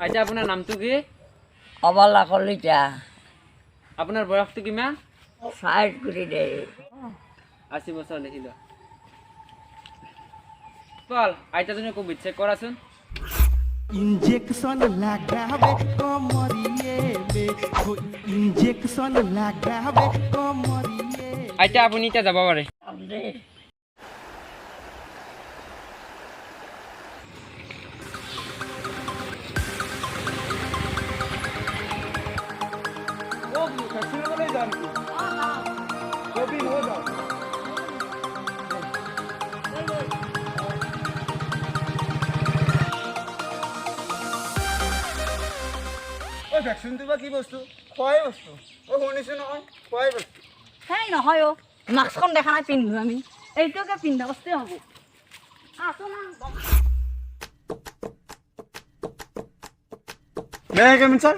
আইতা আপোনাৰ নামটো কি? অবলা কলিতা আপোনাৰ বয়সটো কিমান? সাইড কৰি দে 80 বছৰ লিখি লোৱা। বল আইতা তুমি কোভিড চেক কৰাচোন। इंजेक्शन लगावे कमरिए में इंजेक्शन लगावे कमरिए আইতা আপুনি এতিয়া যাব পাৰে। ভেকচিনটো বা কি বস্তু? খোৱাই বস্তু। শুনিছোঁ নহয় খোৱাই বস্তু। সেই নহয় অ' মাস্কখন দেখা নাই পিন্ধো আমি এইটোকে পিন্ধা বস্তুৱে হ'ব। ছাৰ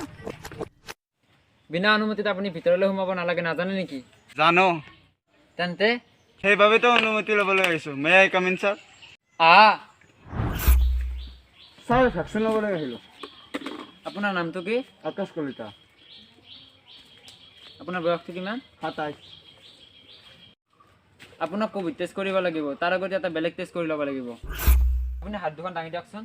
বিনা অনুমতিত আপুনি ভিতৰলৈ সোমাব নালাগে নাজানে নেকি? জানো, তেন্তে সেইবাবেতো অনুমতি ল'বলৈ আহিছোঁ। May I come in sir? Sir vaccine ল'বলৈ আহিলোঁ। আপোনাৰ নামটো কি? আকাশ কলিতা। আপোনাৰ বয়সটো কিমান? 27। আপোনাক কোভিড টেষ্ট কৰিব লাগিব, তাৰ আগতে এটা বেলেগ টেষ্ট কৰি ল'ব লাগিব। আপুনি হাত দুখন দাঙি দিয়কচোন।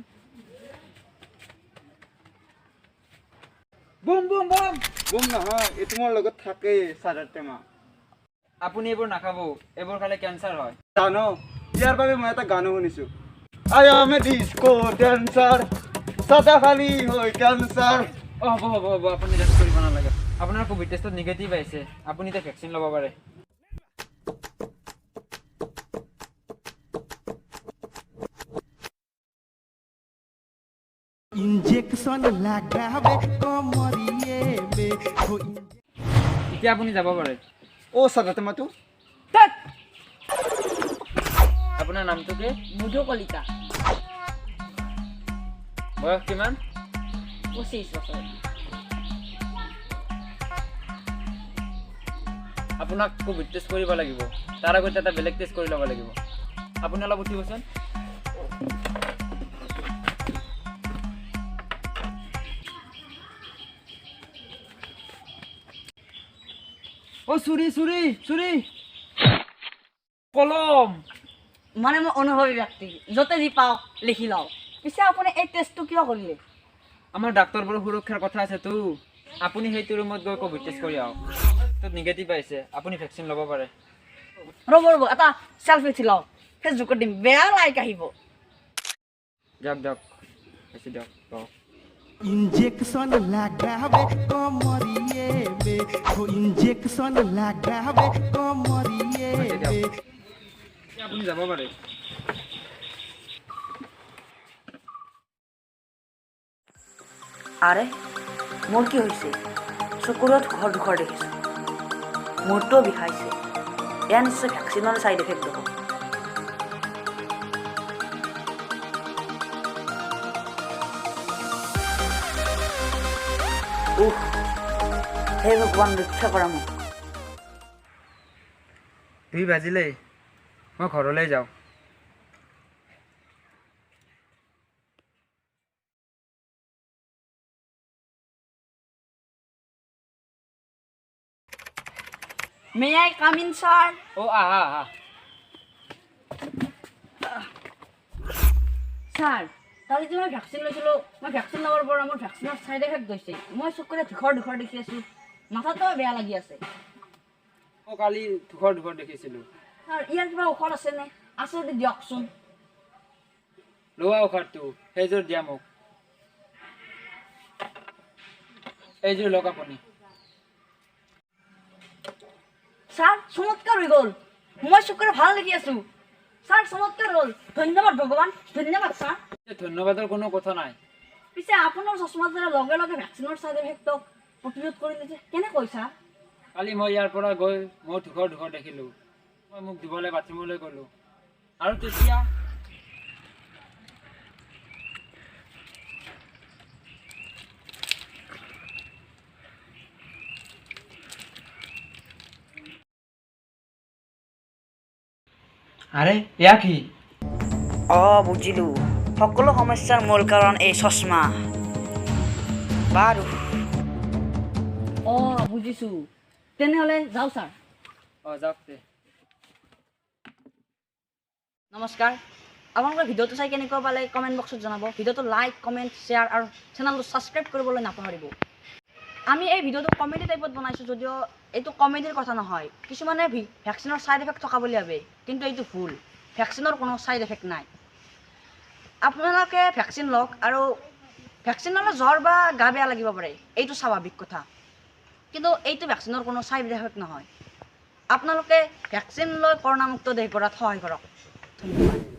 বুম বুম বুম বুম নহয়, এইটো মোৰ লগত থাকেই চাৰৰ টেমা। আপুনি এইবোৰ নাখাব, এইবোৰ খালে কেঞ্চাৰ হয়। জানো, ইয়াৰ বাবে মই এটা গানো শুনিছোঁ। I am a disco dancer, চাদা খালি হয় কেঞ্চাৰ। হ'ব আপুনি টেষ্ট কৰিব নালাগে। আপোনাৰ কোভিড টেষ্টত নিগেটিভ আহিছে, আপুনি এতিয়া ভেকচিন ল'ব পাৰে। इंजेक्शन लगावे कमरिए में এতিয়া আপুনি যাব পাৰে। অ' চাদা টেমাটো আপোনাৰ নামটো কি? মধু কলিতা বয়স কিমান? 25 বছৰ। আপোনাক কোভিড টেষ্ট কৰিব লাগিব, তাৰ আগতে এটা বেলেগ টেষ্ট কৰি ল'ব লাগিব। আপুনি অলপ উঠিবচোন। চুৰি চুৰি চুৰি কলম মানে মই অনুভৱী ব্যক্তি, য'তে যি পাওঁ লিখি লওঁ। পিছে আপুনি এই টেষ্টটো কিয় কৰিলে? আমাৰ ডাক্তৰবোৰৰ সুৰক্ষাৰ কথা আছেতো। আপুনি সেইটো ৰুমত গৈ কোভিড টেষ্ট কৰি আহক। তাত নিগেটিভ আহিছে, আপুনি ভেকচিন ল'ব পাৰে। ৰ'ব এটা চেলফি উঠি লওঁ, ফেচবুকত দিম, বেয়া লাইক আহিব। দিয়ক বেছি দিয়ক। इंजेक्शन लगावे कमरिए में इंजेक्शन लगावे कमरिए में আপুনি যাব পাৰে। আৰে মোৰ কি হৈছে? চকুৰত ধুখৰ দেখিছোঁ, মূৰটো বিষাইছে। এয়া নিশ্চয় ভেকচিনৰ চাইড এফেক্ট হ'ব। হে ভগৱান ৰক্ষা কৰা মোক। 2 বাজিলেই, মই ঘৰলৈ যাওঁ। May I come in sir? আহা। ছাৰ কালি যে মই ভেকচিন লৈছিলোঁ, মই ভেকচিন ল'বৰ পৰা মোৰ ভেকচিনৰ চাইড এফেক্ট গৈছে। মই চকুৰে ধুখৰ দেখি আছোঁ, মাথাটো বেয়া লাগি আছে। কালি ধুখৰ দেখিছিলোঁ। ছাৰ ইয়াৰ কিবা ঔষধ আছেনে? আছে যদি দিয়কচোন। লোৱা ঔষধটো, সেইযোৰ দিয়া মোক। এইযোৰ লওক আপুনি। ছাৰ চমৎকাৰ হৈ গ'ল, মই চকুৰে ভাল দেখি আছোঁ। ছাৰ চমৎকাৰ হ'ল, ধন্যবাদ ভগৱান, ধন্যবাদ ছাৰ। ধন্যবাদৰ কোনো কথা নাই। পিছে আপোনাৰ চশমাৰ দ্বাৰা লগে লগে ভেকচিনৰ চাইড এফেক্টক প্ৰতিৰোধ কৰিলে যে কেনেকৈ ছাৰ? কালি মই ইয়াৰ পৰা গৈ মই ধুখৰ দেখিলোঁ। মই মোক ধুবলৈ বাথৰুমলৈ গ'লোঁ আৰু তেতিয়া আৰে এয়া কি? বুজিলোঁ, সকলো সমস্যাৰ মূল কাৰণ এই চশমা। বাৰু অঁ বুজিছোঁ তেনেহ'লে যাওঁ ছাৰ অঁ যাওক তে নমস্কাৰ আপোনালোকে ভিডিঅ'টো চাই কেনেকুৱা পালে কমেণ্ট বক্সত জনাব ভিডিঅ'টো লাইক কমেণ্ট শ্বেয়াৰ আৰু চেনেলটো ছাবস্ক্ৰাইব কৰিবলৈ নাপাহৰিব আমি এই ভিডিঅ'টো কমেডি টাইপত বনাইছোঁ যদিও এইটো কমেডিৰ কথা নহয় কিছুমানে ভেকচিনৰ ছাইড এফেক্ট থকা বুলি ভাবে কিন্তু এইটো ভুল ভেকচিনৰ কোনো ছাইড এফেক্ট নাই আপোনালোকে ভেকচিন লওক আৰু ভেকচিন ল'লে জ্বৰ বা গা বেয়া লাগিব পাৰে এইটো স্বাভাৱিক কথা কিন্তু এইটো ভেকচিনৰ কোনো ছাইড এফেক্ট নহয় আপোনালোকে ভেকচিন লৈ কৰোণামুক্ত দেশ গঢ়াত সহায় কৰক ধন্যবাদ